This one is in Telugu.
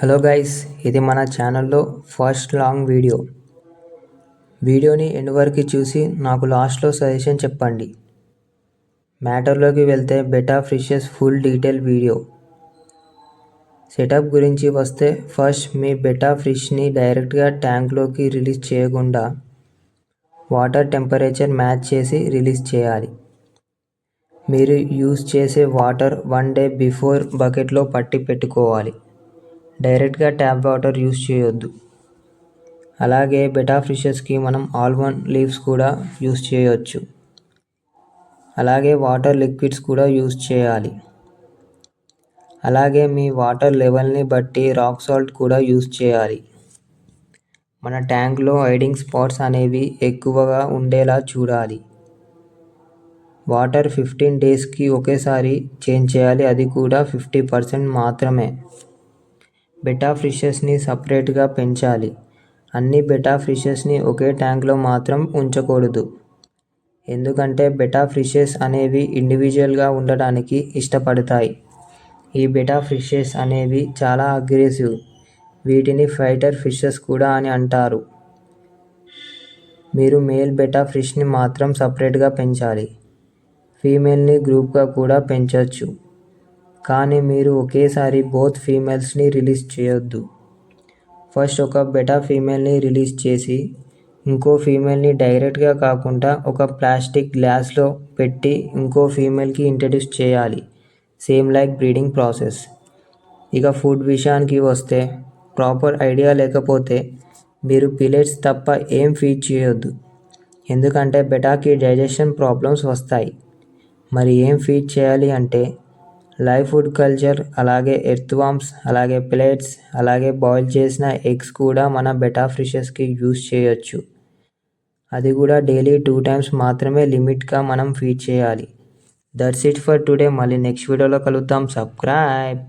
హలో గైస్, ఇది మన ఛానల్లో ఫస్ట్ లాంగ్ వీడియోని ఎండ్ వరకు చూసి నాకు లాస్ట్లో సజెషన్ చెప్పండి. మ్యాటర్లోకి వెళ్తే beta fishes full detail video. Setup గురించి వస్తే ఫస్ట్ మీ బెటా ఫిష్ని డైరెక్ట్గా ట్యాంక్లోకి రిలీజ్ చేయకుండా వాటర్ టెంపరేచర్ మ్యాచ్ చేసి రిలీజ్ చేయాలి. మీరు యూజ్ చేసే వాటర్ 1 డే బిఫోర్ బకెట్లో పట్టి పెట్టుకోవాలి. డైరెక్ట్గా ట్యాప్ వాటర్ యూజ్ చేయొద్దు. అలాగే బెటా ఫిషెస్కి మనం ఆల్మండ్ లీవ్స్ కూడా యూజ్ చేయొచ్చు. అలాగే వాటర్ లిక్విడ్స్ కూడా యూజ్ చేయాలి. అలాగే మీ వాటర్ లెవెల్ని బట్టి రాక్ సాల్ట్ కూడా యూజ్ చేయాలి. మన ట్యాంక్లో హైడింగ్ స్పాట్స్ అనేవి ఎక్కువగా ఉండేలా చూడాలి. వాటర్ 15 డేస్కి ఒకేసారి చేంజ్ చేయాలి, అది కూడా 50% మాత్రమే. బెటా ఫిషెస్ని సపరేట్గా పెంచాలి. అన్ని బెటా ఫిషెస్ని ఒకే ట్యాంక్లో మాత్రం ఉంచకూడదు. ఎందుకంటే బెటా ఫిషెస్ అనేవి ఇండివిజువల్గా ఉండడానికి ఇష్టపడతాయి. ఈ బెటా ఫిషెస్ అనేవి చాలా అగ్రెసివ్. వీటిని ఫైటర్ ఫిషెస్ కూడా అని అంటారు. మీరు మేల్ బెటా ఫిష్ని మాత్రం సపరేట్గా పెంచాలి. ఫీమేల్ని గ్రూప్గా కూడా పెంచొచ్చు, కానీ మీరు ఒకేసారి బోత్ ఫీమేల్స్ని రిలీజ్ చేయొద్దు. ఫస్ట్ ఒక బెటా ఫీమేల్ని రిలీజ్ చేసి ఇంకో ఫీమేల్ని డైరెక్ట్గా కాకుండా ఒక ప్లాస్టిక్ గ్లాస్లో పెట్టి ఇంకో ఫీమేల్కి ఇంట్రడ్యూస్ చేయాలి. Same like breeding process. ఇక ఫుడ్ విషయానికి వస్తే ప్రాపర్ ఐడియా లేకపోతే మీరు పిల్లెట్స్ తప్ప ఏం ఫీడ్ చేయొద్దు. ఎందుకంటే బెటాకి డైజెషన్ ప్రాబ్లమ్స్ వస్తాయి. మరి ఏం ఫీడ్ చేయాలి అంటే లైవ్ ఫుడ్ కల్చర్, అలాగే ఎర్త్ వామ్స్, అలాగే పెల్లెట్స్, అలాగే బాయిల్ చేసిన ఎగ్స్ కూడా మన బెటా ఫిషెస్కి యూజ్ చేయొచ్చు. అది కూడా డైలీ 2 times మాత్రమే లిమిట్గా మనం ఫీడ్ చేయాలి. That's it for today. మళ్ళీ నెక్స్ట్ వీడియోలో కలుద్దాం. సబ్స్క్రైబ్.